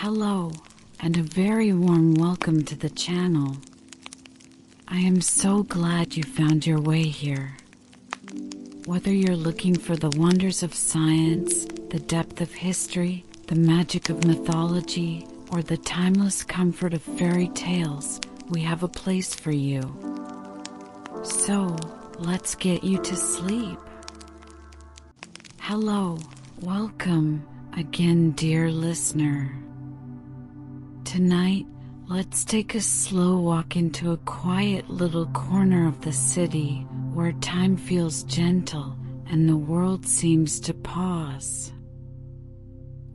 Hello, and a very warm welcome to the channel. I am so glad you found your way here. Whether you're looking for the wonders of science, the depth of history, the magic of mythology, or the timeless comfort of fairy tales, we have a place for you. So, let's get you to sleep. Hello, welcome again, dear listener. Tonight, let's take a slow walk into a quiet little corner of the city where time feels gentle and the world seems to pause.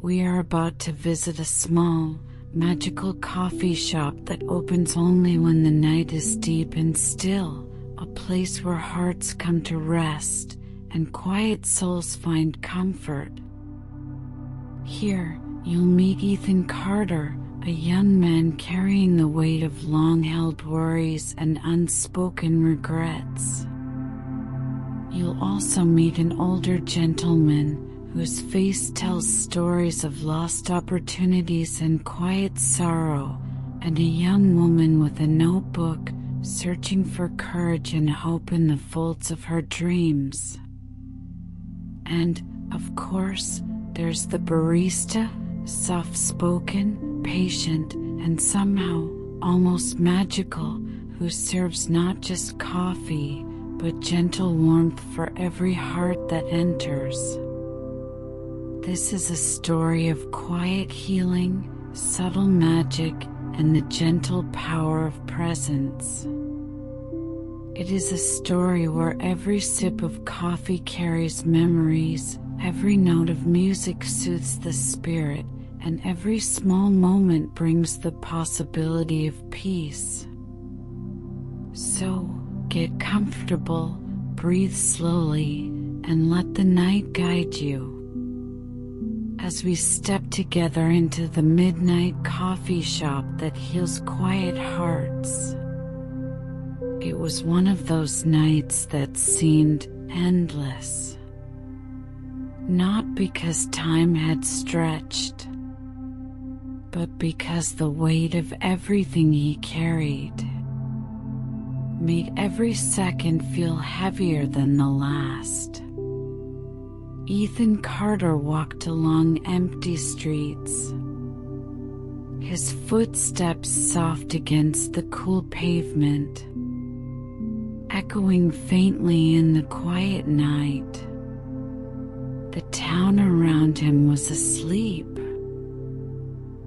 We are about to visit a small, magical coffee shop that opens only when the night is deep and still, a place where hearts come to rest and quiet souls find comfort. Here, you'll meet Ethan Carter, a young man carrying the weight of long-held worries and unspoken regrets. You'll also meet an older gentleman whose face tells stories of lost opportunities and quiet sorrow, and a young woman with a notebook searching for courage and hope in the folds of her dreams. And, of course, there's the barista, soft-spoken, patient, and somehow almost magical, who serves not just coffee, but gentle warmth for every heart that enters. This is a story of quiet healing, subtle magic, and the gentle power of presence. It is a story where every sip of coffee carries memories, every note of music soothes the spirit, and every small moment brings the possibility of peace. So, get comfortable, breathe slowly, and let the night guide you. As we step together into the midnight coffee shop that heals quiet hearts. It was one of those nights that seemed endless. Not because time had stretched, but because the weight of everything he carried made every second feel heavier than the last. Ethan Carter walked along empty streets, his footsteps soft against the cool pavement, echoing faintly in the quiet night. The town around him was asleep.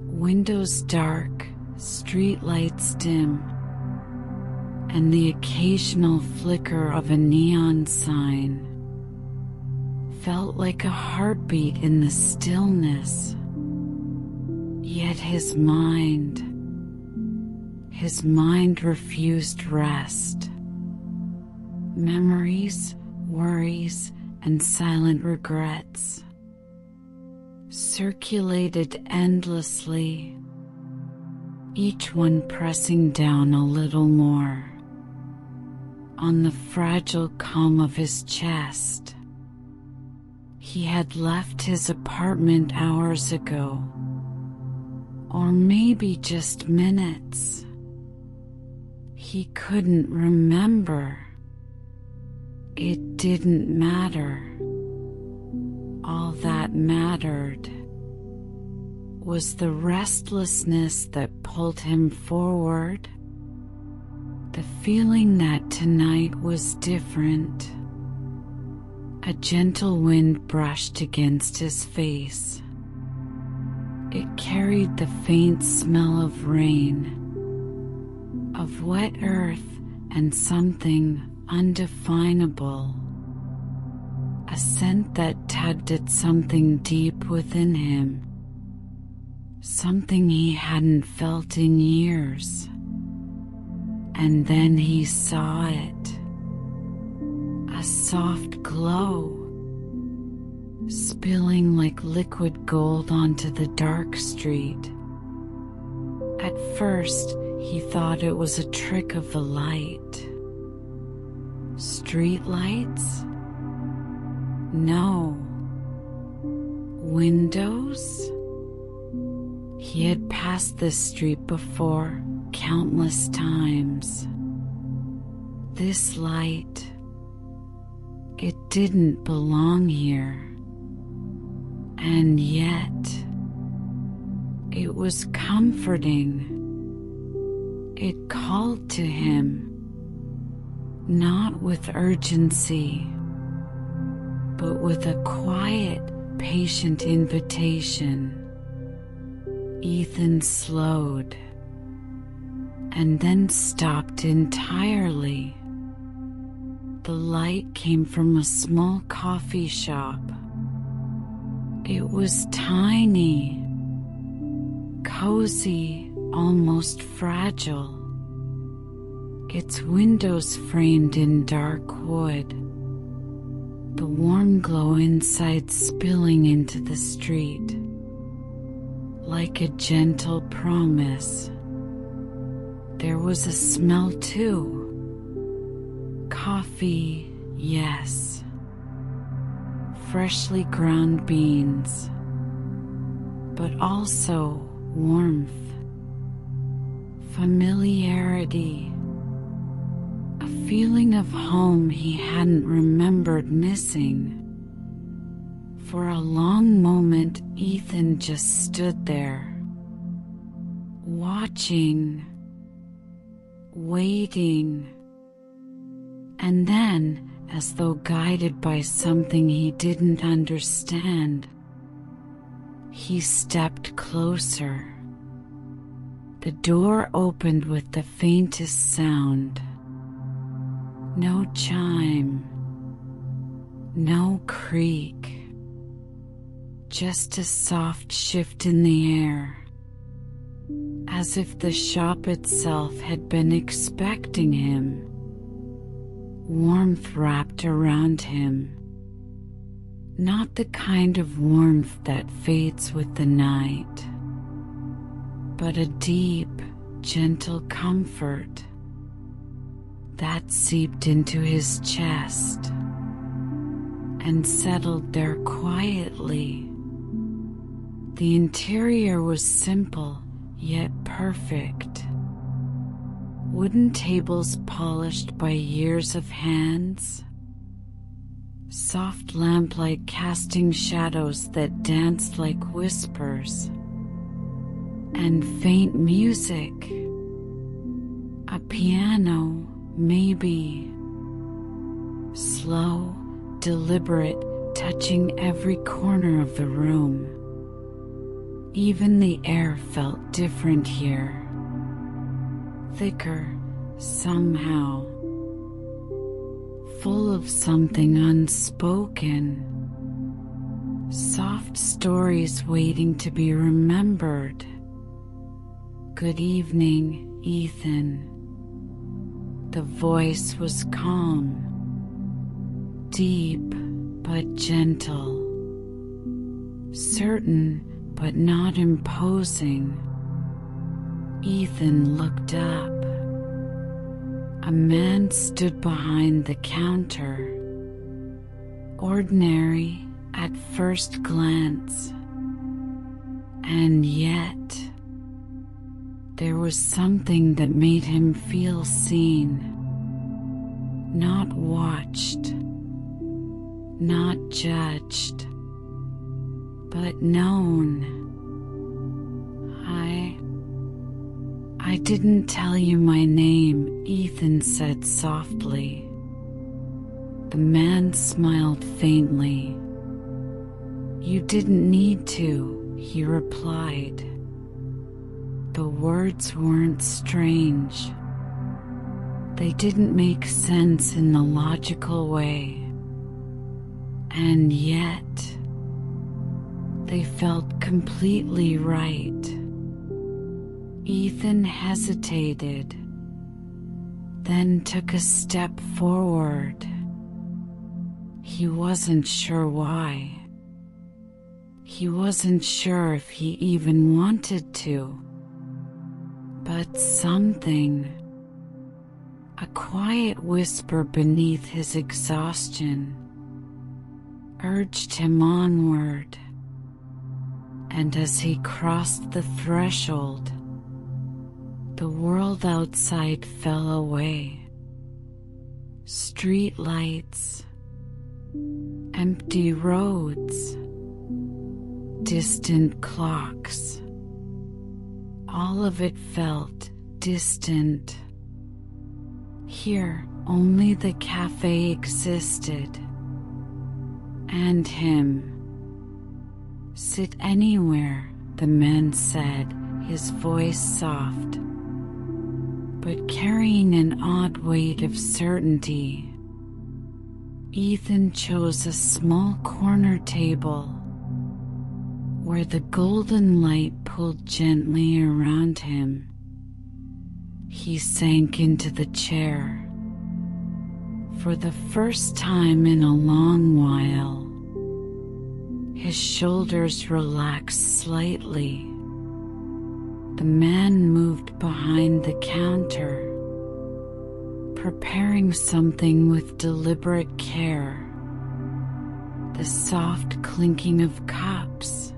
Windows dark, street lights dim, and the occasional flicker of a neon sign felt like a heartbeat in the stillness. Yet his mind refused rest. Memories, worries, and silent regrets circulated endlessly, each one pressing down a little more on the fragile calm of his chest. He had left his apartment hours ago, or maybe just minutes. He couldn't remember. It didn't matter. All that mattered was the restlessness that pulled him forward, the feeling that tonight was different. A gentle wind brushed against his face. It carried the faint smell of rain, of wet earth, and something undefinable. A scent that tugged at something deep within him, something he hadn't felt in years. And then he saw it. A soft glow, spilling like liquid gold onto the dark street. At first, he thought it was a trick of the light. Street lights? No. Windows? He had passed this street before, countless times. This light, it didn't belong here. And yet, it was comforting. It called to him, not with urgency, but with a quiet, patient invitation. Ethan slowed, and then stopped entirely. The light came from a small coffee shop. It was tiny, cozy, almost fragile. Its windows framed in dark wood, the warm glow inside spilling into the street, like a gentle promise. There was a smell too. Coffee, yes. Freshly ground beans, but also warmth, familiarity, a feeling of home he hadn't remembered missing. For a long moment, Ethan just stood there, watching, waiting, and then, as though guided by something he didn't understand, he stepped closer. The door opened with the faintest sound. No chime, no creak, just a soft shift in the air, as if the shop itself had been expecting him. Warmth wrapped around him, not the kind of warmth that fades with the night, but a deep, gentle comfort that seeped into his chest and settled there quietly. The interior was simple yet perfect. Wooden tables polished by years of hands, soft lamplight casting shadows that danced like whispers, and faint music. A piano, maybe. Slow, deliberate, touching every corner of the room. Even the air felt different here. Thicker, somehow. Full of something unspoken. Soft stories waiting to be remembered. Good evening, Ethan. The voice was calm, deep but gentle, certain but not imposing. Ethan looked up. A man stood behind the counter, ordinary at first glance, and yet there was something that made him feel seen, not watched, not judged, but known. I didn't tell you my name, Ethan said softly. The man smiled faintly. You didn't need to, he replied. The words weren't strange. They didn't make sense in the logical way. And yet, they felt completely right. Ethan hesitated, then took a step forward. He wasn't sure why. He wasn't sure if he even wanted to. But something, a quiet whisper beneath his exhaustion, urged him onward. and as he crossed the threshold, the world outside fell away. Street lights, empty roads, distant clocks. All of it felt distant. Here, only the cafe existed. And him. "Sit anywhere," the man said, his voice soft, but carrying an odd weight of certainty. Ethan chose a small corner table where the golden light pulled gently around him. He sank into the chair. For the first time in a long while, his shoulders relaxed slightly. The man moved behind the counter, preparing something with deliberate care. The soft clinking of cups,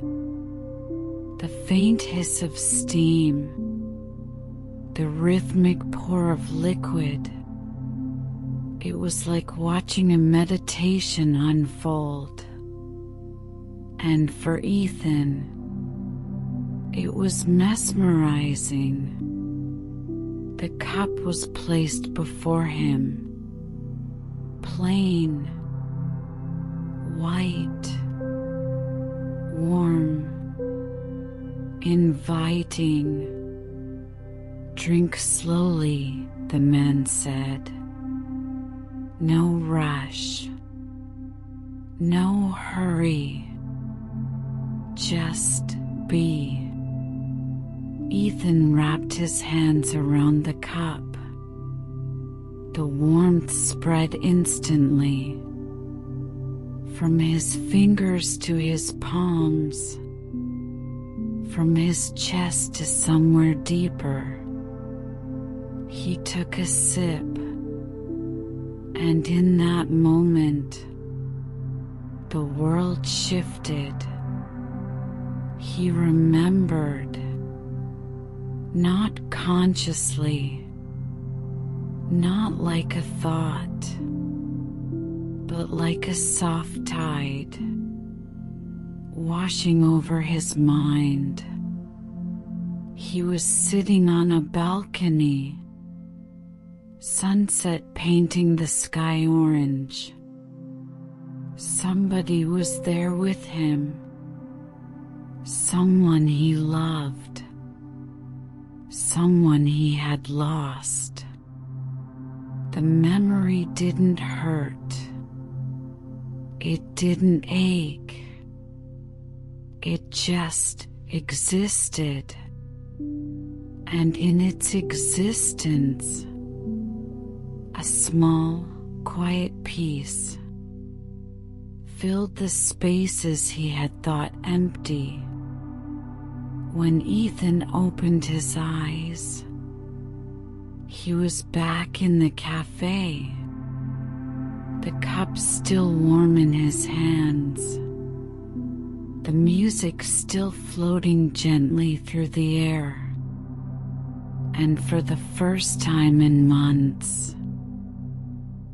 the faint hiss of steam, the rhythmic pour of liquid. It was like watching a meditation unfold. And for Ethan, it was mesmerizing. The cup was placed before him, plain, white, warm, inviting. "Drink slowly," the man said. "No rush, no hurry. Just be." Ethan wrapped his hands around the cup. The warmth spread instantly, from his fingers to his palms, from his chest to somewhere deeper. He took a sip, and in that moment, the world shifted. He remembered, not consciously, not like a thought, but like a soft tide, washing over his mind. He was sitting on a balcony, sunset painting the sky orange. Somebody was there with him. Someone he loved, someone he had lost. The memory didn't hurt. It didn't ache. It just existed. And in its existence, a small, quiet peace filled the spaces he had thought empty. When Ethan opened his eyes, he was back in the cafe, the cup still warm in his hands, the music still floating gently through the air. And for the first time in months,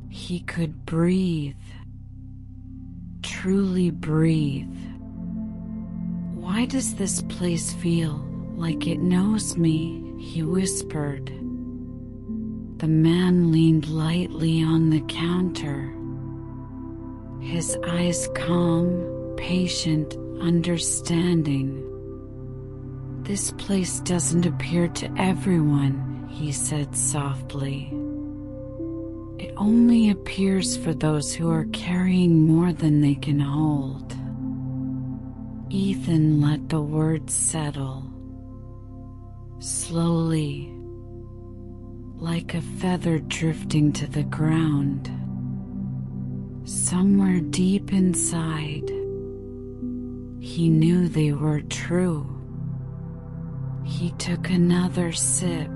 he could breathe, truly breathe. "Why does this place feel like it knows me?" he whispered. The man leaned lightly on the counter, his eyes calm, patient, understanding. "This place doesn't appear to everyone," he said softly. "It only appears for those who are carrying more than they can hold." Ethan let the words settle, slowly, like a feather drifting to the ground. Somewhere deep inside, he knew they were true. He took another sip,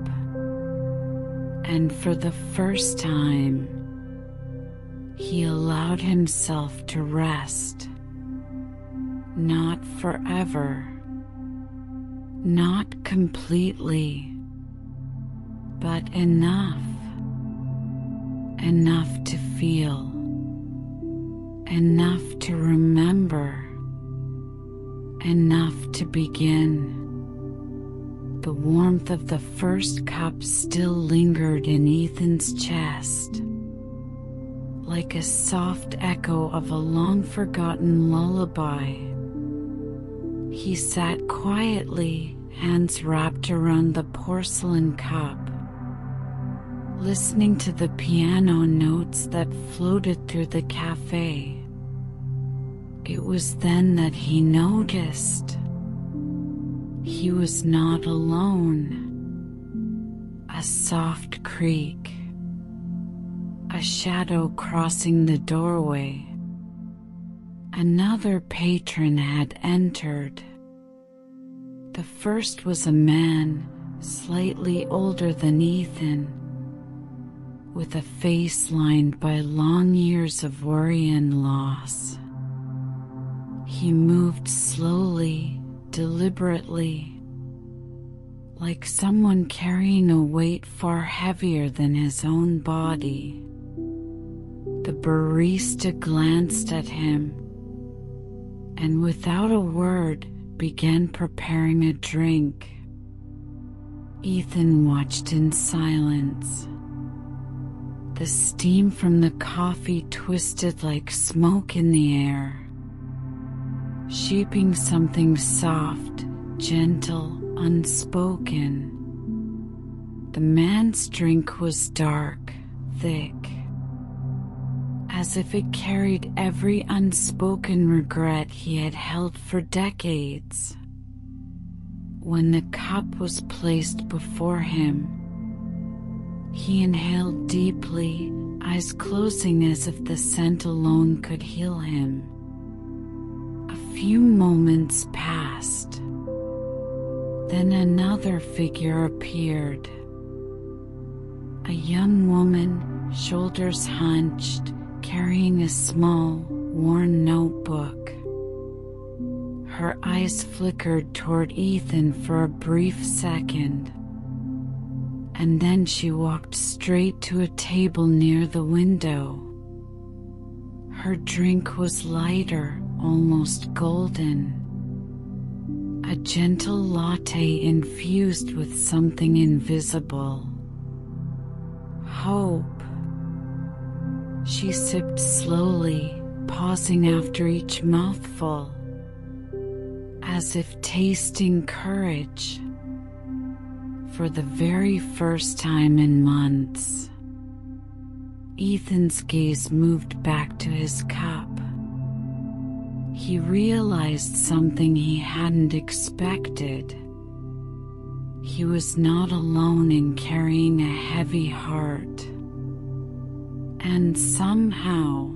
and for the first time, he allowed himself to rest. Not forever, Not completely, but enough. Enough to feel. Enough to remember. Enough to begin. The warmth of the first cup still lingered in Ethan's chest, like a soft echo of a long-forgotten lullaby. He sat quietly, hands wrapped around the porcelain cup, listening to the piano notes that floated through the cafe. It was then that he noticed he was not alone. A soft creak, a shadow crossing the doorway. Another patron had entered. The first was a man, slightly older than Ethan, with a face lined by long years of worry and loss. He moved slowly, deliberately, like someone carrying a weight far heavier than his own body. The barista glanced at him and without a word began preparing a drink. Ethan watched in silence. The steam from the coffee twisted like smoke in the air, shaping something soft, gentle, unspoken. The man's drink was dark, thick, as if it carried every unspoken regret he had held for decades. When the cup was placed before him, he inhaled deeply, eyes closing as if the scent alone could heal him. A few moments passed. Then another figure appeared. A young woman, shoulders hunched, carrying a small, worn notebook. Her eyes flickered toward Ethan for a brief second, and then she walked straight to a table near the window. Her drink was lighter, almost golden. A gentle latte infused with something invisible. Hope. She sipped slowly, pausing after each mouthful, as if tasting courage. For the very first time in months, Ethan's gaze moved back to his cup. He realized something he hadn't expected. He was not alone in carrying a heavy heart. And somehow,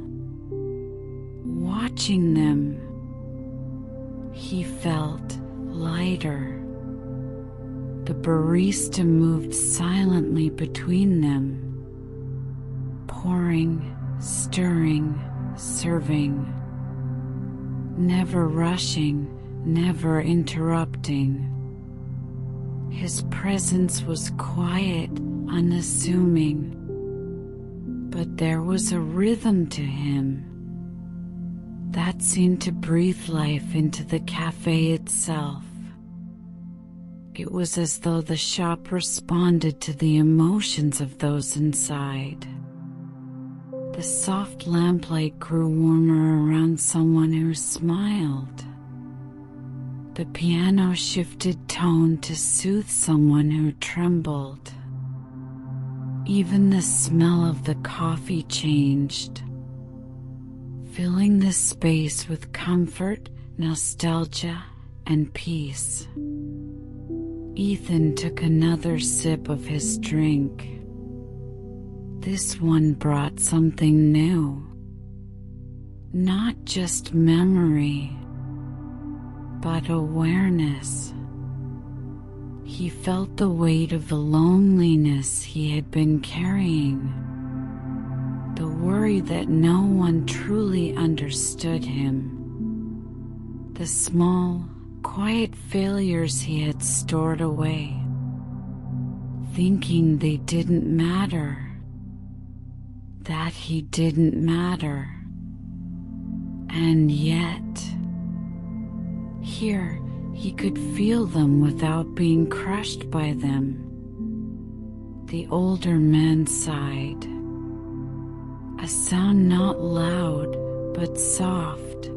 watching them, he felt lighter. The barista moved silently between them, pouring, stirring, serving. Never rushing, never interrupting. His presence was quiet, unassuming, but there was a rhythm to him that seemed to breathe life into the cafe itself. It was as though the shop responded to the emotions of those inside. The soft lamplight grew warmer around someone who smiled. The piano shifted tone to soothe someone who trembled. Even the smell of the coffee changed, filling the space with comfort, nostalgia, and peace. Ethan took another sip of his drink. This one brought something new. Not just memory, but awareness. He felt the weight of the loneliness he had been carrying, the worry that no one truly understood him, the small, quiet failures he had stored away, thinking they didn't matter, that he didn't matter. And yet, here he could feel them without being crushed by them. The older man sighed, a sound not loud but soft,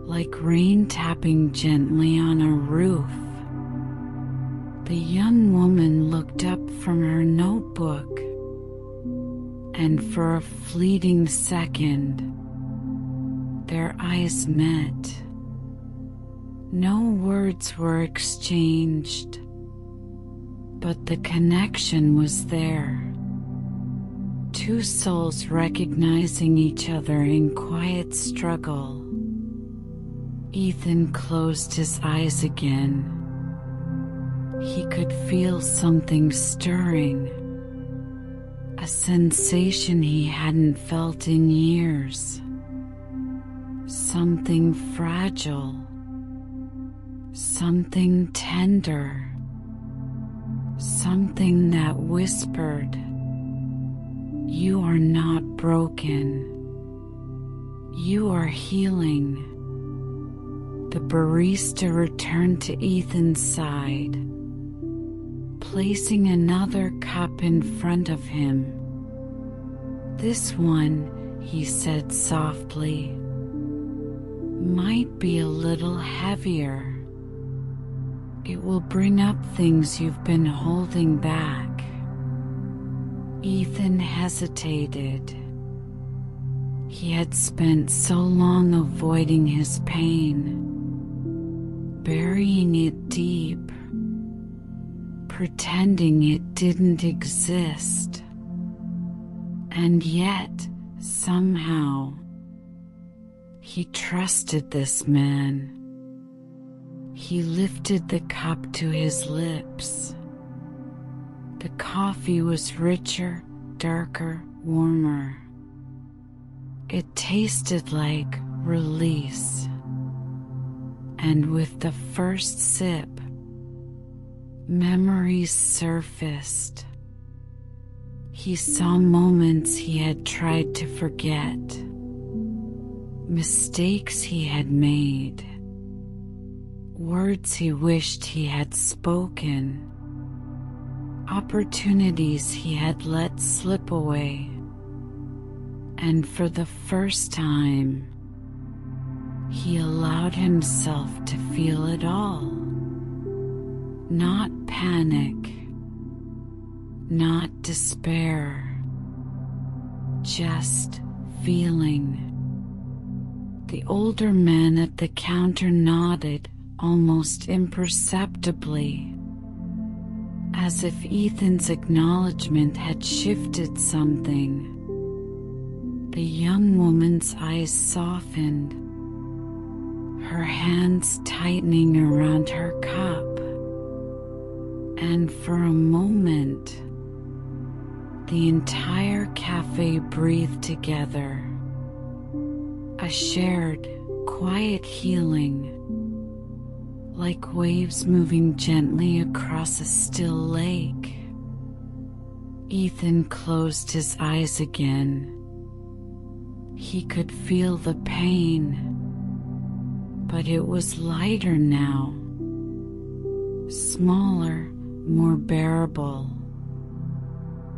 like rain tapping gently on a roof. The young woman looked up from her notebook, and for a fleeting second, their eyes met. No words were exchanged, but the connection was there. Two souls recognizing each other in quiet struggle. Ethan closed his eyes again. He could feel something stirring, a sensation he hadn't felt in years. Something fragile, something tender, something that whispered, "You are not broken. You are healing." The barista returned to Ethan's side, placing another cup in front of him. "This one," he said softly, "might be a little heavier. It will bring up things you've been holding back." Ethan hesitated. He had spent so long avoiding his pain, burying it deep, pretending it didn't exist. And yet, somehow, he trusted this man. He lifted the cup to his lips. The coffee was richer, darker, warmer. It tasted like release. And with the first sip, memories surfaced. He saw moments he had tried to forget, mistakes he had made, words he wished he had spoken, opportunities he had let slip away. And for the first time, he allowed himself to feel it all. Not panic, not despair, just feeling. The older man at the counter nodded almost imperceptibly, as if Ethan's acknowledgement had shifted something. The young woman's eyes softened, her hands tightening around her cup, and for a moment, the entire cafe breathed together. A shared, quiet healing, like waves moving gently across a still lake. Ethan closed his eyes again. He could feel the pain, but it was lighter now, smaller, more bearable,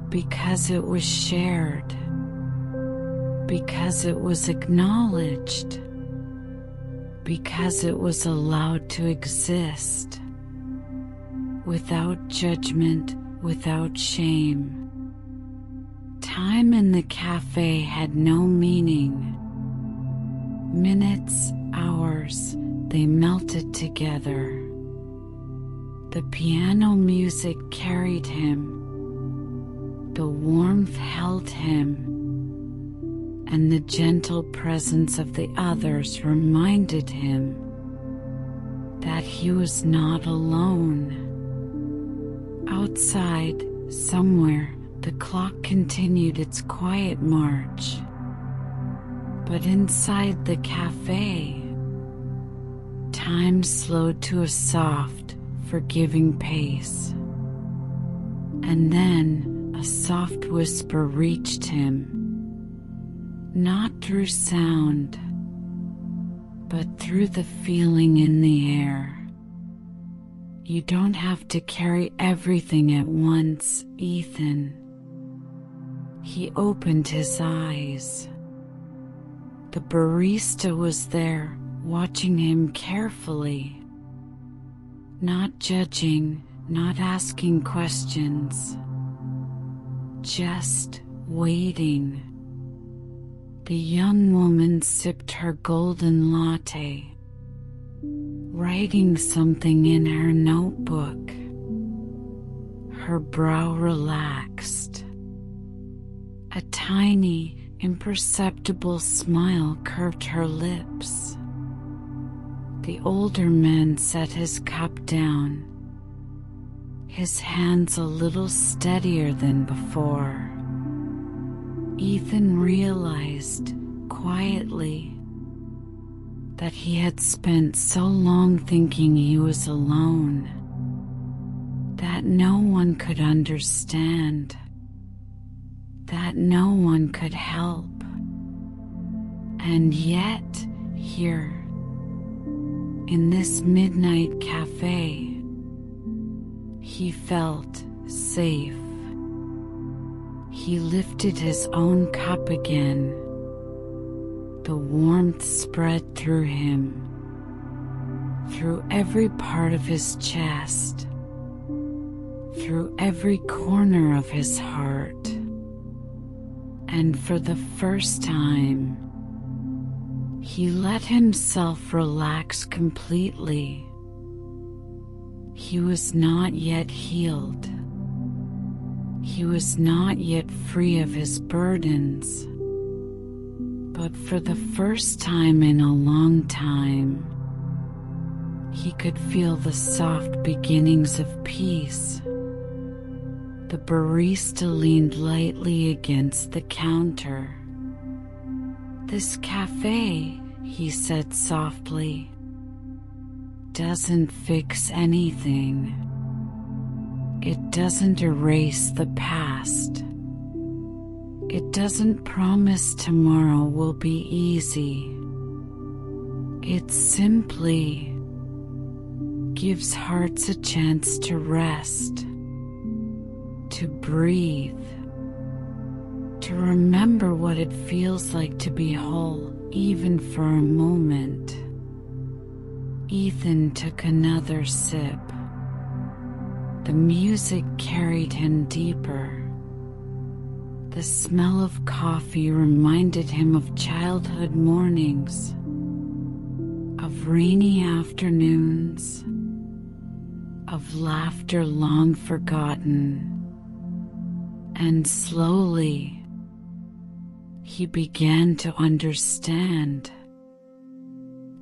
because it was shared, because it was acknowledged, because it was allowed to exist, without judgment, without shame. Time in the cafe had no meaning. Minutes, hours, they melted together. The piano music carried him. The warmth held him, and the gentle presence of the others reminded him that he was not alone. Outside, somewhere, the clock continued its quiet march. But inside the cafe, Time slowed to a soft, forgiving pace. And then a soft whisper reached him, not through sound, but through the feeling in the air. You don't have to carry everything at once, Ethan. He opened his eyes. The barista was there, watching him carefully. Not judging, not asking questions. Just waiting. The young woman sipped her golden latte, writing something in her notebook. Her brow relaxed. A tiny, imperceptible smile curved her lips. The older man set his cup down, his hands a little steadier than before. Ethan realized, quietly, that he had spent so long thinking he was alone, that no one could understand, that no one could help. And yet, here, in this midnight cafe, he felt safe. He lifted his own cup again. The warmth spread through him, through every part of his chest, through every corner of his heart. And for the first time, he let himself relax completely. He was not yet healed. He was not yet free of his burdens. But for the first time in a long time, he could feel the soft beginnings of peace. The barista leaned lightly against the counter. "This cafe," he said softly, "doesn't fix anything. It doesn't erase the past. It doesn't promise tomorrow will be easy. It simply gives hearts a chance to rest, to breathe, to remember what it feels like to be whole, even for a moment." Ethan took another sip. The music carried him deeper. The smell of coffee reminded him of childhood mornings, of rainy afternoons, of laughter long forgotten. And slowly, he began to understand.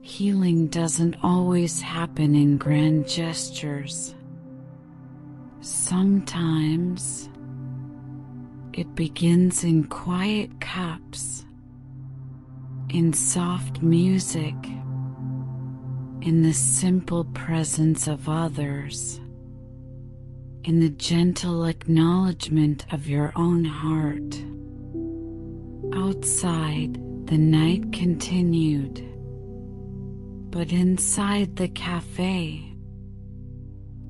Healing doesn't always happen in grand gestures. Sometimes it begins in quiet cups, in soft music, in the simple presence of others, in the gentle acknowledgement of your own heart. Outside, the night continued, but inside the cafe,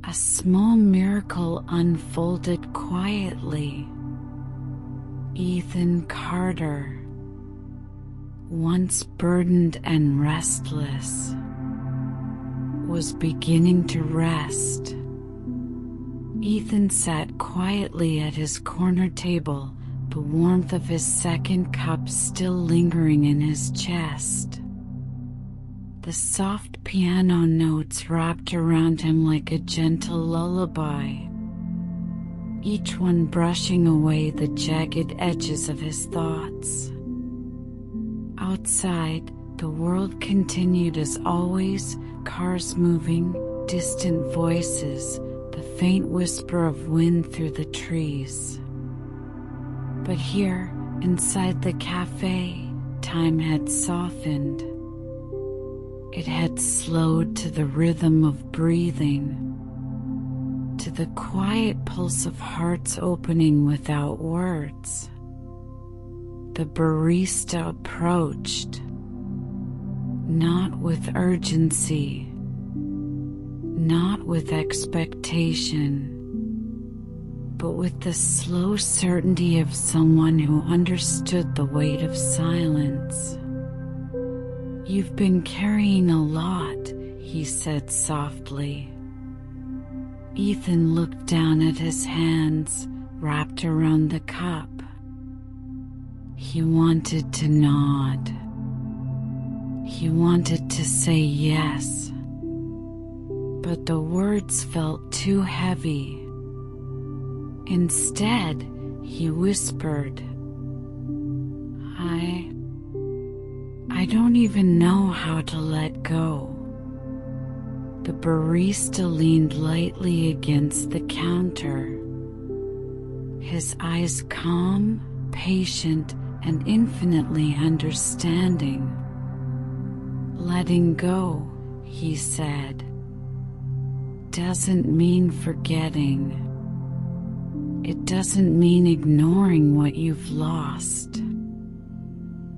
a small miracle unfolded quietly. Ethan Carter, once burdened and restless, was beginning to rest. Ethan sat quietly at his corner table, the warmth of his second cup still lingering in his chest. The soft piano notes wrapped around him like a gentle lullaby, each one brushing away the jagged edges of his thoughts. Outside, the world continued as always, cars moving, distant voices, the faint whisper of wind through the trees. But here, inside the cafe, time had softened. It had slowed to the rhythm of breathing, to the quiet pulse of hearts opening without words. The barista approached, not with urgency, not with expectation, but with the slow certainty of someone who understood the weight of silence. "You've been carrying a lot," he said softly. Ethan looked down at his hands wrapped around the cup. He wanted to nod. He wanted to say yes, but the words felt too heavy. Instead, he whispered, I don't even know how to let go." The barista leaned lightly against the counter, his eyes calm, patient, and infinitely understanding. "Letting go," he said, "doesn't mean forgetting. It doesn't mean ignoring what you've lost.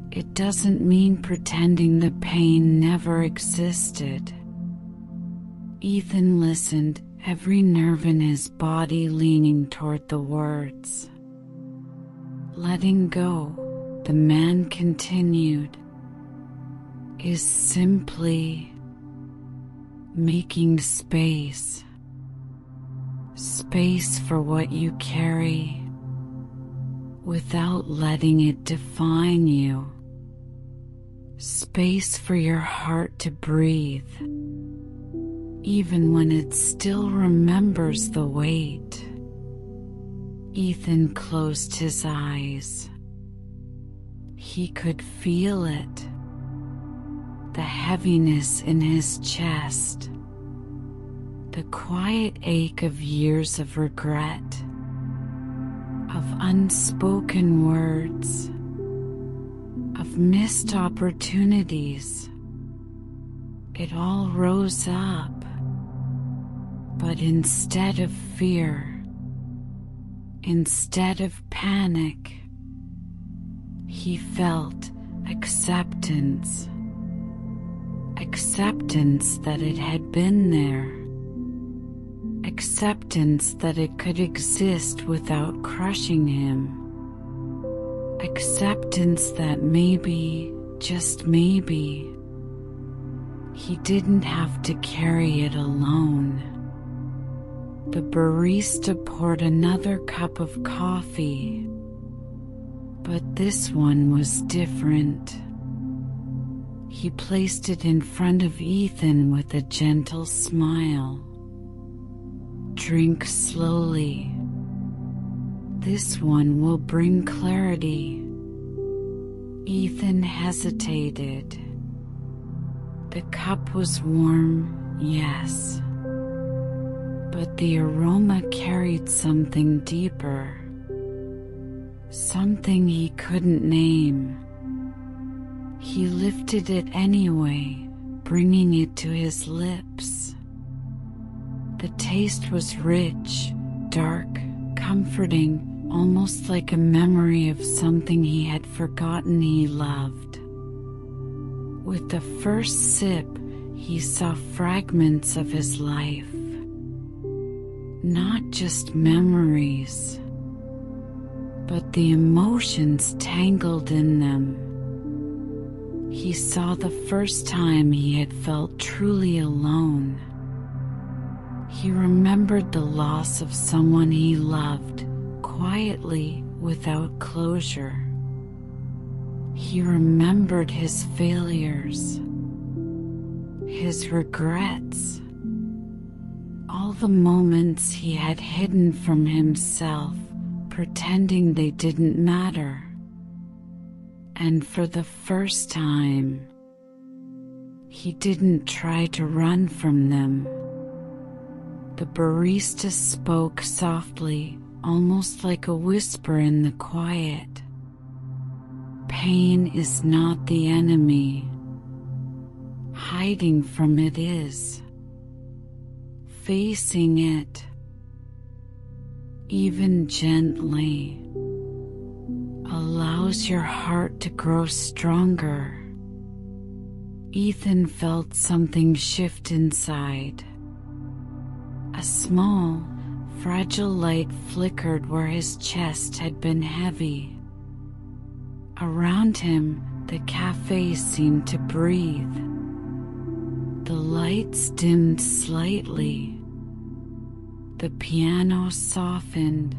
It doesn't mean pretending the pain never existed." Ethan listened, every nerve in his body leaning toward the words. "Letting go," the man continued, "is simply making space. Space for what you carry without letting it define you. Space for your heart to breathe, even when it still remembers the weight." Ethan closed his eyes. He could feel it, the heaviness in his chest, the quiet ache of years of regret, of unspoken words, of missed opportunities. It all rose up, but instead of fear, instead of panic, he felt acceptance. Acceptance that it had been there. Acceptance that it could exist without crushing him. Acceptance that maybe, just maybe, he didn't have to carry it alone. The barista poured another cup of coffee, but this one was different. He placed it in front of Ethan with a gentle smile. "Drink slowly. This one will bring clarity." Ethan hesitated. The cup was warm, yes, but the aroma carried something deeper, something he couldn't name. He lifted it anyway, bringing it to his lips. The taste was rich, dark, comforting, almost like a memory of something he had forgotten he loved. With the first sip, he saw fragments of his life, not just memories, but the emotions tangled in them. He saw the first time he had felt truly alone. He remembered the loss of someone he loved, quietly, without closure. He remembered his failures, his regrets, all the moments he had hidden from himself, pretending they didn't matter. And for the first time, he didn't try to run from them. The barista spoke softly, almost like a whisper in the quiet. "Pain is not the enemy. hiding from it is. Facing it, even gently, allows your heart to grow stronger. Ethan felt something shift inside. A small, fragile light flickered where his chest had been heavy. Around him, the cafe seemed to breathe. The lights dimmed slightly. The piano softened,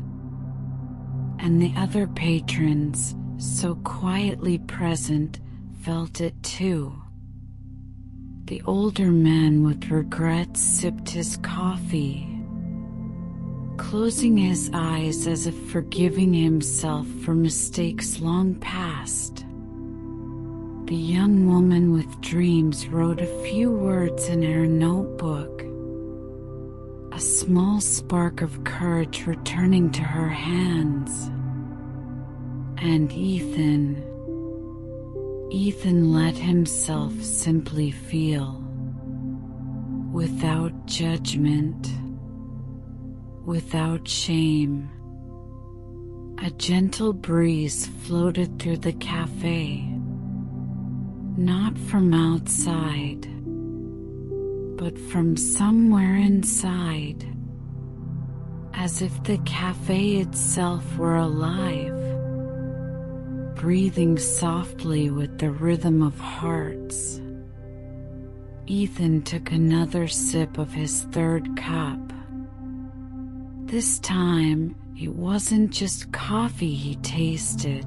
and the other patrons, so quietly present, felt it too. The older man with regret sipped his coffee, closing his eyes as if forgiving himself for mistakes long past. The young woman with dreams wrote a few words in her notebook, a small spark of courage returning to her hands. And Ethan let himself simply feel, without judgment, without shame. A gentle breeze floated through the cafe, not from outside, but from somewhere inside, as if the cafe itself were alive, breathing softly with the rhythm of hearts. Ethan took another sip of his third cup. This time, it wasn't just coffee he tasted.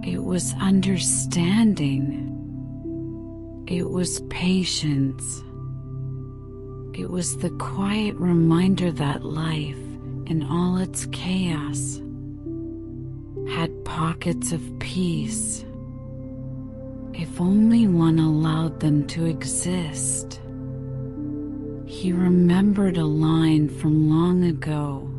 It was understanding. It was patience. It was the quiet reminder that life, in all its chaos, had pockets of peace, if only one allowed them to exist. He remembered a line from long ago.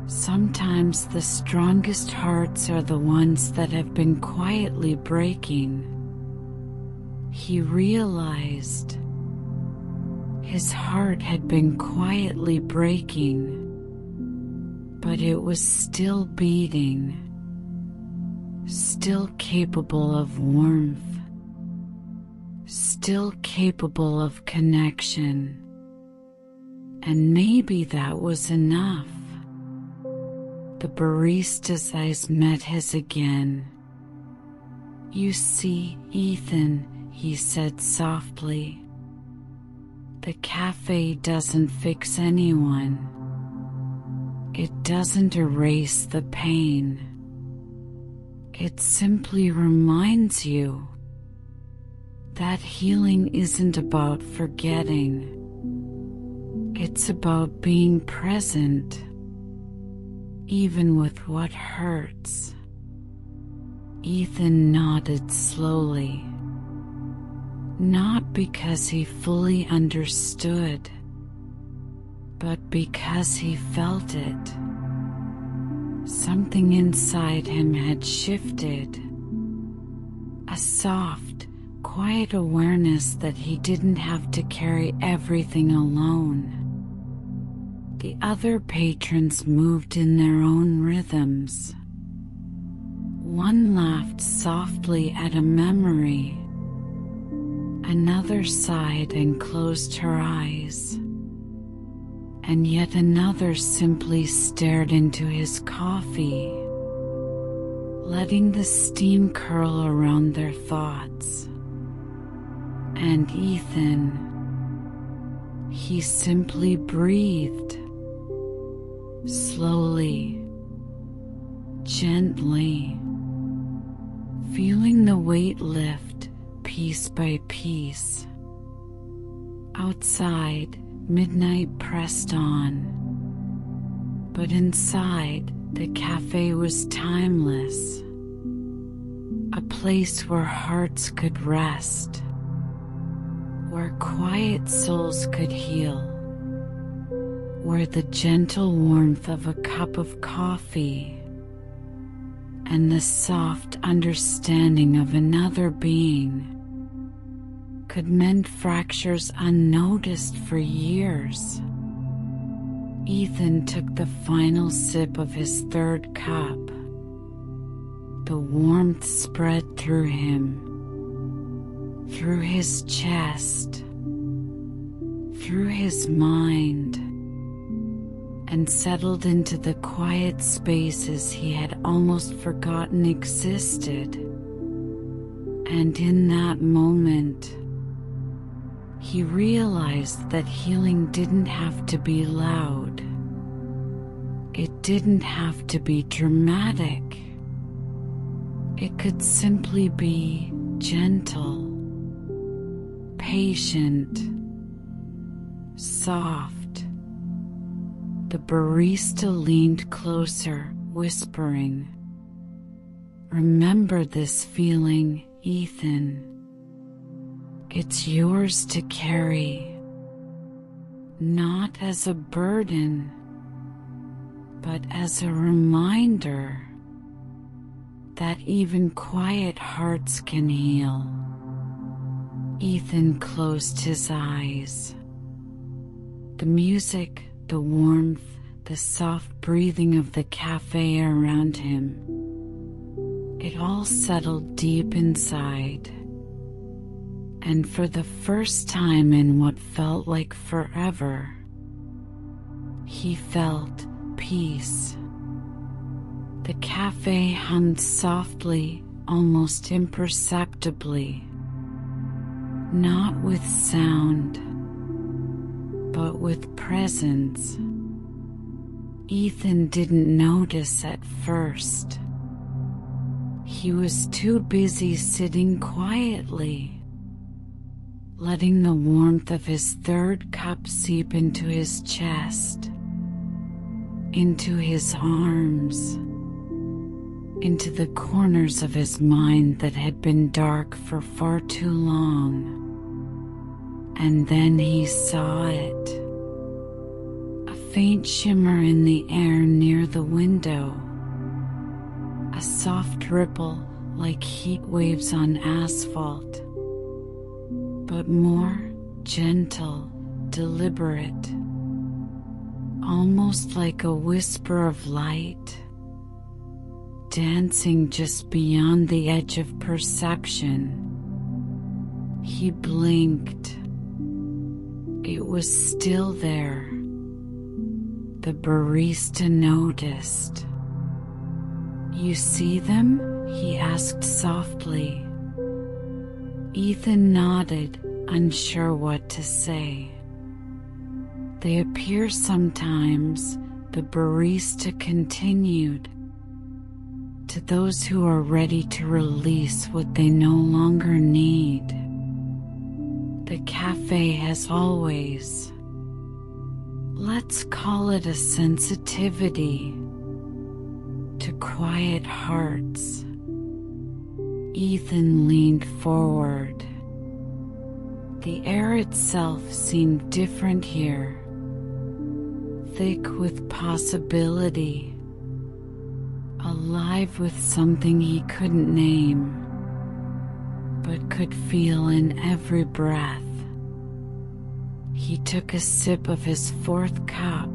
Sometimes the strongest hearts are the ones that have been quietly breaking. He realized his heart had been quietly breaking, but it was still beating, still capable of warmth, still capable of connection. And maybe that was enough. The barista's eyes met his again. "You see, Ethan," he said softly, "the cafe doesn't fix anyone. It doesn't erase the pain. It simply reminds you that healing isn't about forgetting. It's about being present, even with what hurts." Ethan nodded slowly, not because he fully understood, but because he felt it. Something inside him had shifted, a soft, quiet awareness that he didn't have to carry everything alone. The other patrons moved in their own rhythms. One laughed softly at a memory. Another sighed and closed her eyes. And yet another simply stared into his coffee, letting the steam curl around their thoughts. And Ethan, he simply breathed, slowly, gently, feeling the weight lift piece by piece. Outside, midnight pressed on, but inside, the cafe was timeless, a place where hearts could rest, where quiet souls could heal, where the gentle warmth of a cup of coffee and the soft understanding of another being could mend fractures unnoticed for years. Ethan took the final sip of his third cup. The warmth spread through him, through his chest, through his mind, and settled into the quiet spaces he had almost forgotten existed. And in that moment, he realized that healing didn't have to be loud. It didn't have to be dramatic. It could simply be gentle, patient, soft. The barista leaned closer, whispering, "Remember this feeling, Ethan. It's yours to carry, not as a burden, but as a reminder that even quiet hearts can heal." Ethan closed his eyes. The music, the warmth, the soft breathing of the cafe around him, it all settled deep inside. And for the first time in what felt like forever, he felt peace. The cafe hummed softly, almost imperceptibly, not with sound, but with presence. Ethan didn't notice at first. He was too busy sitting quietly, letting the warmth of his third cup seep into his chest, into his arms, into the corners of his mind that had been dark for far too long. And then he saw it. A faint shimmer in the air near the window. A soft ripple like heat waves on asphalt. But more gentle, deliberate. Almost like a whisper of light. Dancing just beyond the edge of perception. He blinked. It was still there. The barista noticed. "You see them?" he asked softly. Ethan nodded, unsure what to say. "They appear sometimes," the barista continued, "to those who are ready to release what they no longer need. The cafe has always, let's call it a sensitivity, to quiet hearts." Ethan leaned forward. The air itself seemed different here, thick with possibility, alive with something he couldn't name, but could feel in every breath. He took a sip of his fourth cup.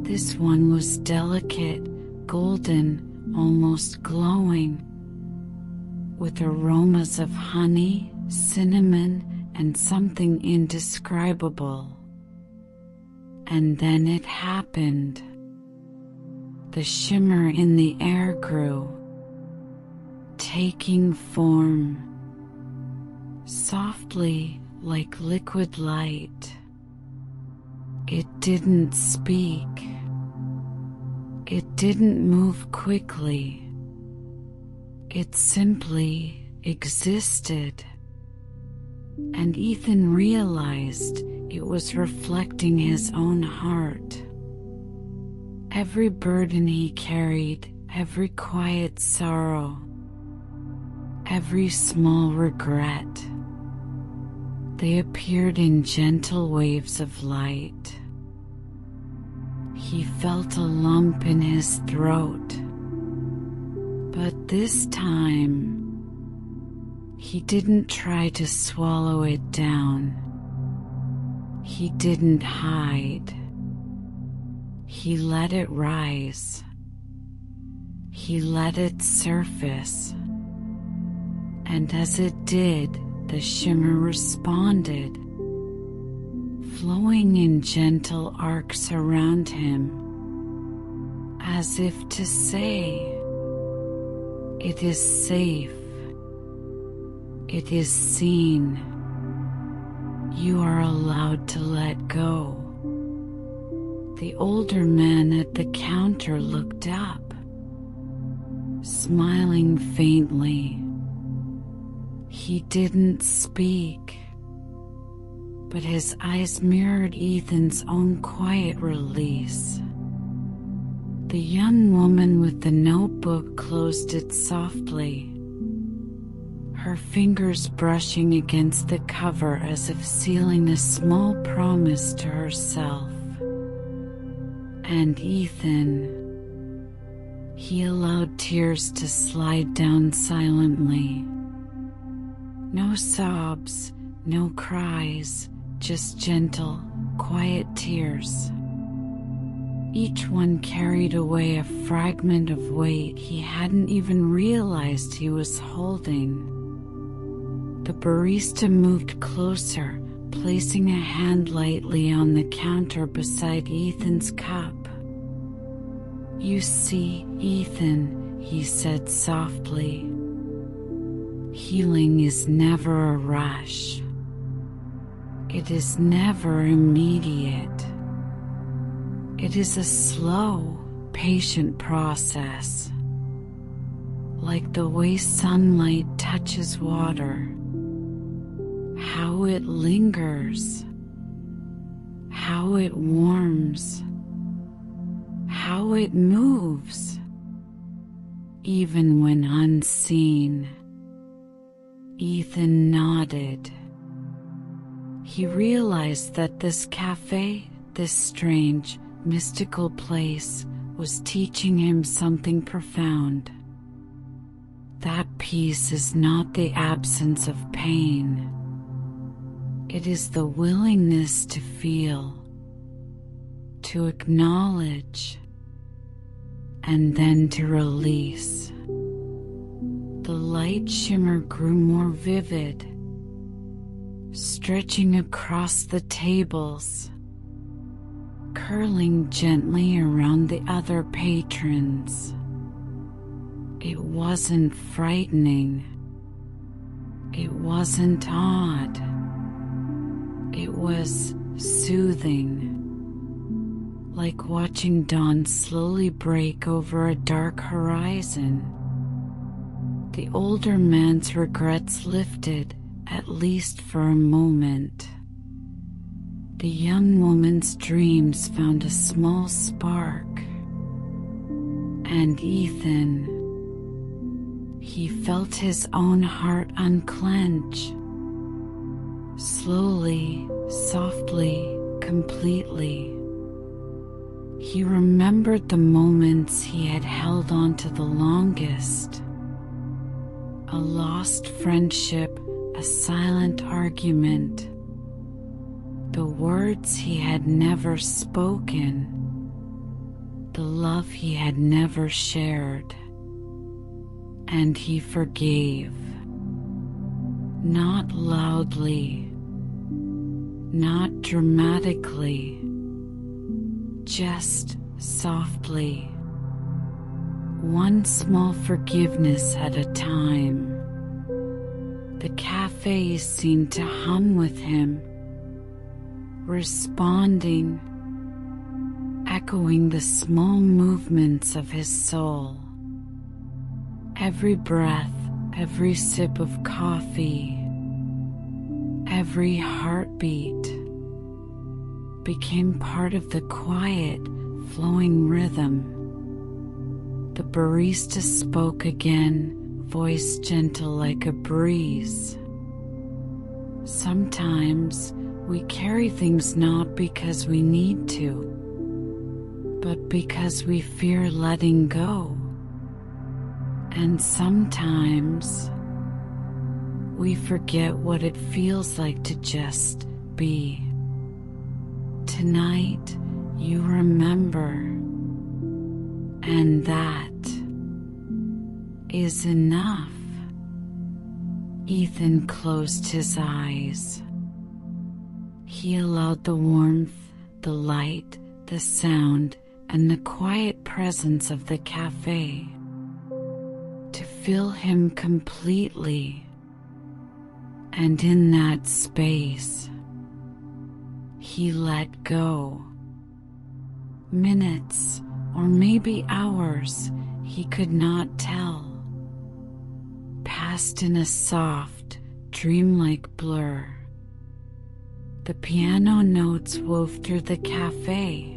This one was delicate, golden, almost glowing, with aromas of honey, cinnamon, and something indescribable. And then it happened. The shimmer in the air grew, taking form, softly like liquid light. It didn't speak. It didn't move quickly. It simply existed. And Ethan realized it was reflecting his own heart. Every burden he carried, every quiet sorrow, every small regret, they appeared in gentle waves of light. He felt a lump in his throat, but this time He didn't try to swallow it down. He didn't hide. He let it rise. He let it surface. And as it did, the shimmer responded, flowing in gentle arcs around him, as if to say, "It is safe. It is seen. You are allowed to let go." The older man at the counter looked up, smiling faintly. He didn't speak, but his eyes mirrored Ethan's own quiet release. The young woman with the notebook closed it softly, her fingers brushing against the cover as if sealing a small promise to herself. And Ethan, he allowed tears to slide down silently. No sobs, no cries, just gentle, quiet tears. Each one carried away a fragment of weight he hadn't even realized he was holding. The barista moved closer, placing a hand lightly on the counter beside Ethan's cup. "You see, Ethan," he said softly, "healing is never a rush. It is never immediate. It is a slow, patient process, like the way sunlight touches water. How it lingers, how it warms, how it moves, even when unseen." Ethan nodded. He realized that this cafe, this strange, mystical place, was teaching him something profound. That peace is not the absence of pain. It is the willingness to feel, to acknowledge, and then to release. The light shimmer grew more vivid, stretching across the tables, curling gently around the other patrons. It wasn't frightening. It wasn't odd. It was soothing, like watching dawn slowly break over a dark horizon. The older man's regrets lifted, at least for a moment. The young woman's dreams found a small spark. And Ethan, he felt his own heart unclench. Slowly, softly, completely. He remembered the moments he had held on to the longest. A lost friendship, a silent argument. The words he had never spoken. The love he had never shared. And he forgave. Not loudly, not dramatically, just softly. One small forgiveness at a time. The cafe seemed to hum with him, responding, echoing the small movements of his soul. Every breath, every sip of coffee, every heartbeat became part of the quiet, flowing rhythm. The barista spoke again, voice gentle like a breeze. Sometimes we carry things not because we need to, but because we fear letting go. And sometimes we forget what it feels like to just be. Tonight, you remember, and that is enough. Ethan closed his eyes. He allowed the warmth, the light, the sound, and the quiet presence of the cafe to fill him completely. And in that space, he let go. Minutes, or maybe hours, he could not tell, passed in a soft, dreamlike blur. The piano notes wove through the cafe.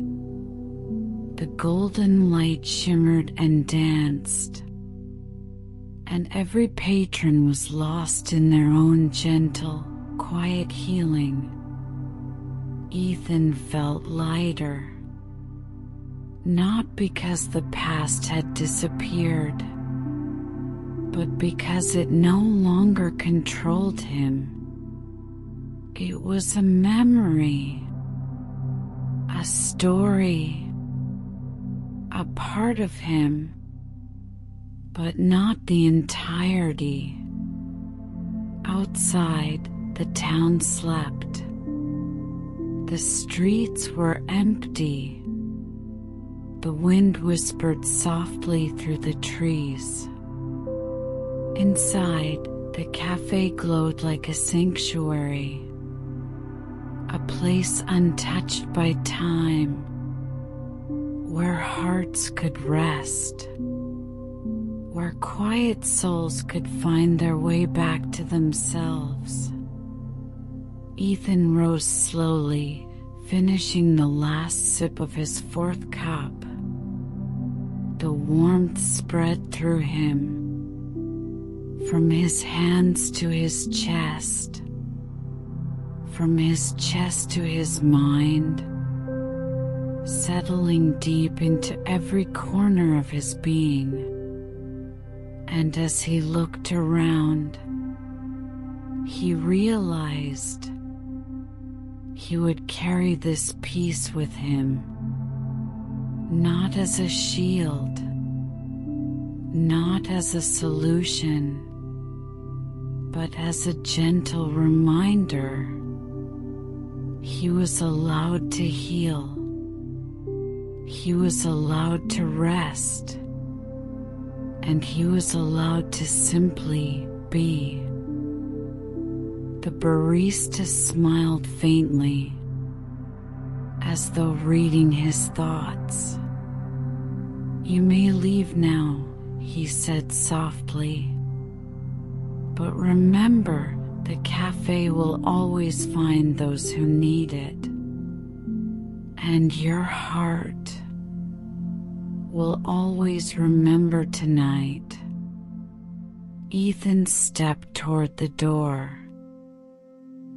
The golden light shimmered and danced, and every patron was lost in their own gentle, quiet healing. Ethan felt lighter, not because the past had disappeared, but because it no longer controlled him. It was a memory, a story, a part of him, but not the entirety. Outside, the town slept. The streets were empty. The wind whispered softly through the trees. Inside, the cafe glowed like a sanctuary, a place untouched by time, where hearts could rest, where quiet souls could find their way back to themselves. Ethan rose slowly, finishing the last sip of his fourth cup. The warmth spread through him, from his hands to his chest, from his chest to his mind, settling deep into every corner of his being. And as he looked around, he realized he would carry this peace with him, not as a shield, not as a solution, but as a gentle reminder. He was allowed to heal. He was allowed to rest. And he was allowed to simply be. The barista smiled faintly, as though reading his thoughts. "You may leave now," he said softly. "But remember, the cafe will always find those who need it. And your heart will always remember tonight." Ethan stepped toward the door.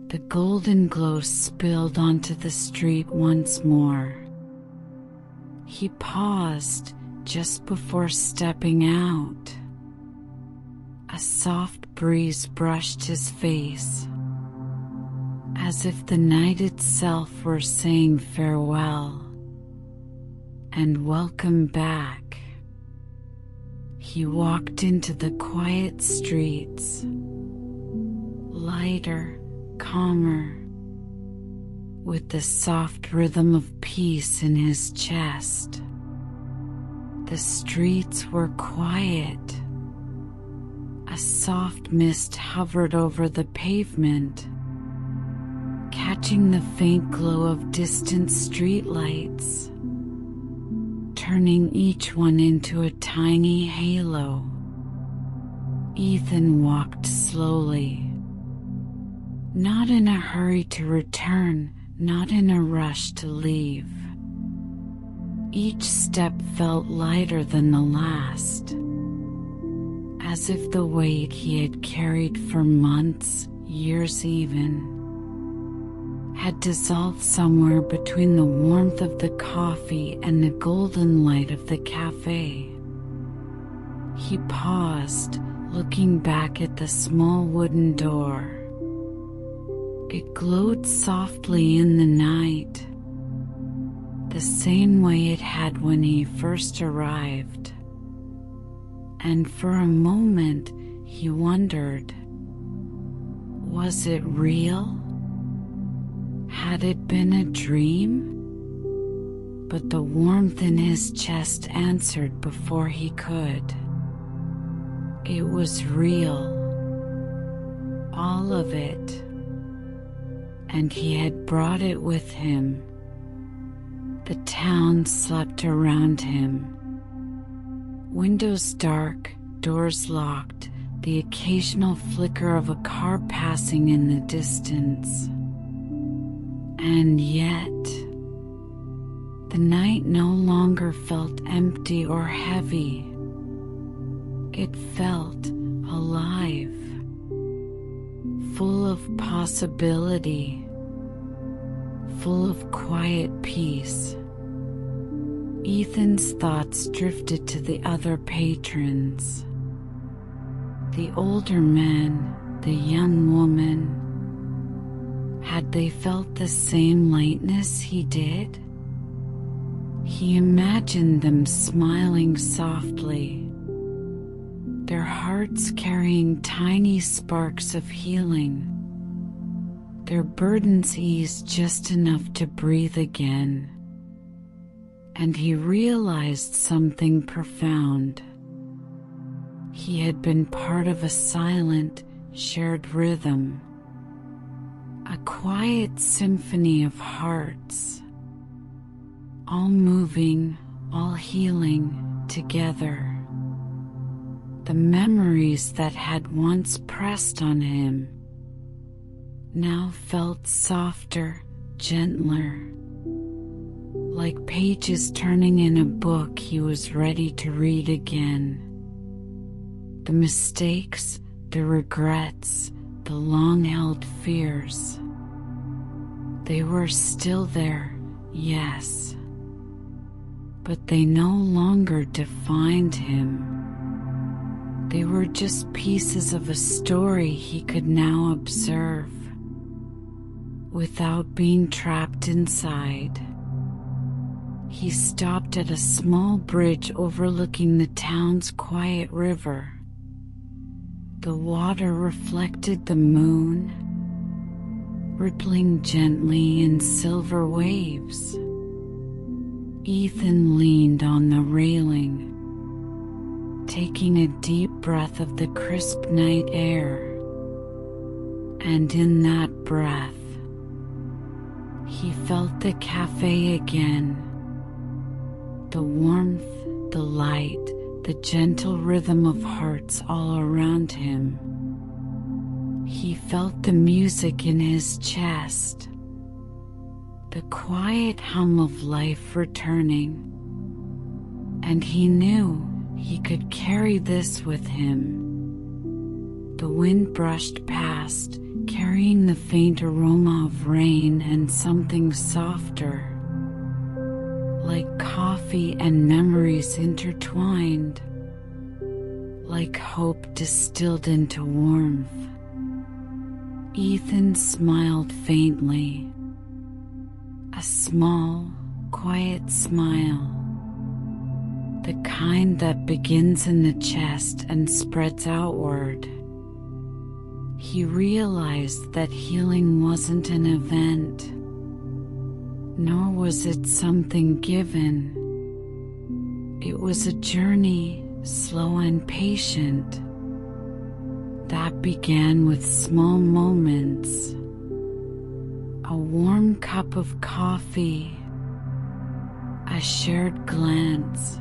The golden glow spilled onto the street once more. He paused just before stepping out. A soft breeze brushed his face, as if the night itself were saying farewell and welcome back. He walked into the quiet streets, lighter, calmer, with the soft rhythm of peace in his chest. The streets were quiet. A soft mist hovered over the pavement, catching the faint glow of distant streetlights, turning each one into a tiny halo. Ethan walked slowly, not in a hurry to return, not in a rush to leave. Each step felt lighter than the last, as if the weight he had carried for months, years even, had dissolved somewhere between the warmth of the coffee and the golden light of the cafe. He paused, looking back at the small wooden door. It glowed softly in the night, the same way it had when he first arrived. And for a moment he wondered, was it real? Had it been a dream? But the warmth in his chest answered before he could. It was real, all of it, and he had brought it with him. The town slept around him. Windows dark, doors locked, the occasional flicker of a car passing in the distance. And yet, the night no longer felt empty or heavy. It felt alive, full of possibility, full of quiet peace. Ethan's thoughts drifted to the other patrons. The older man, the young woman. Had they felt the same lightness he did? He imagined them smiling softly, their hearts carrying tiny sparks of healing, their burdens eased just enough to breathe again. And he realized something profound. He had been part of a silent, shared rhythm, a quiet symphony of hearts, all moving, all healing together. The memories that had once pressed on him now felt softer, gentler, like pages turning in a book he was ready to read again. The mistakes, the regrets, the long-held fears, they were still there, yes, but they no longer defined him. They were just pieces of a story he could now observe, without being trapped inside. He stopped at a small bridge overlooking the town's quiet river. The water reflected the moon, rippling gently in silver waves. Ethan leaned on the railing, taking a deep breath of the crisp night air. And in that breath, he felt the cafe again. The warmth, the light, the gentle rhythm of hearts all around him. He felt the music in his chest, the quiet hum of life returning, and he knew he could carry this with him. The wind brushed past, carrying the faint aroma of rain and something softer, like coffee and memories intertwined, like hope distilled into warmth. Ethan smiled faintly, a small, quiet smile, the kind that begins in the chest and spreads outward. He realized that healing wasn't an event, nor was it something given. It was a journey, slow and patient, that began with small moments. A warm cup of coffee, a shared glance,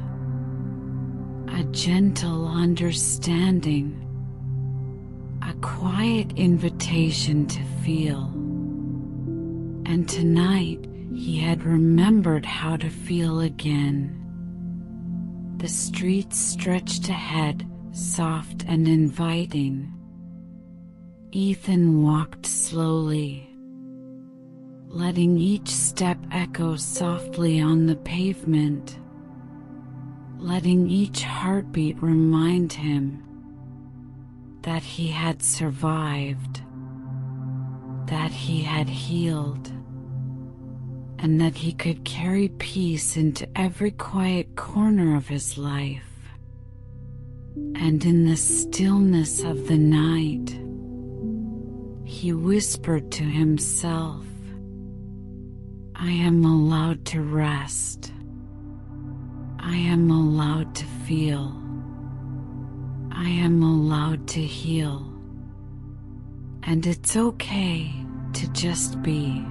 a gentle understanding, a quiet invitation to feel. And tonight, he had remembered how to feel again. The streets stretched ahead, soft and inviting. Ethan walked slowly, letting each step echo softly on the pavement, letting each heartbeat remind him that he had survived, that he had healed, and that he could carry peace into every quiet corner of his life. And in the stillness of the night, he whispered to himself, "I am allowed to rest. I am allowed to feel. I am allowed to heal. And it's okay to just be."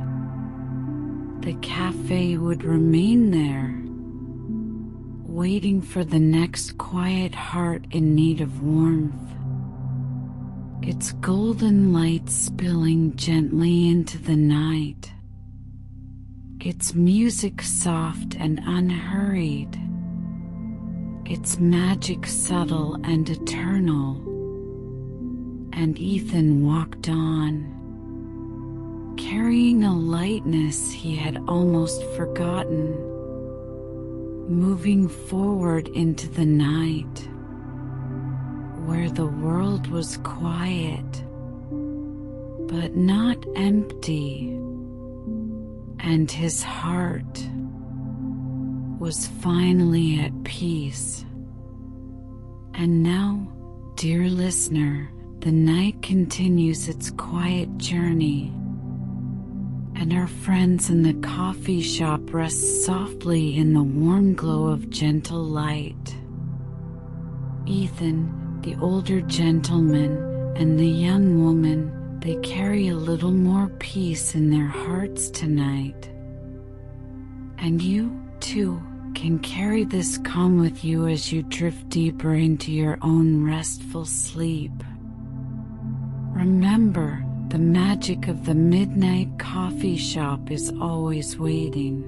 The cafe would remain there, waiting for the next quiet heart in need of warmth, its golden light spilling gently into the night, its music soft and unhurried, its magic subtle and eternal. And Ethan walked on, carrying a lightness he had almost forgotten, moving forward into the night, where the world was quiet, but not empty, and his heart was finally at peace. And now, dear listener, the night continues its quiet journey, and our friends in the coffee shop rest softly in the warm glow of gentle light. Ethan, the older gentleman, and the young woman, they carry a little more peace in their hearts tonight. And you, too, can carry this calm with you as you drift deeper into your own restful sleep. Remember, the magic of the midnight coffee shop is always waiting.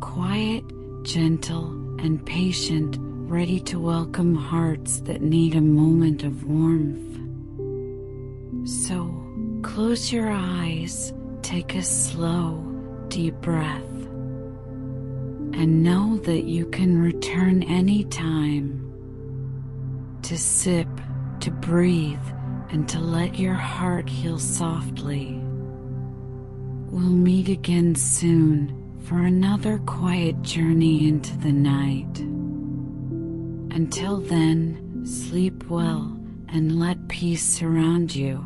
Quiet, gentle, and patient, ready to welcome hearts that need a moment of warmth. So, close your eyes, take a slow, deep breath, and know that you can return anytime to sip, to breathe, and to let your heart heal softly. We'll meet again soon for another quiet journey into the night. Until then, sleep well and let peace surround you.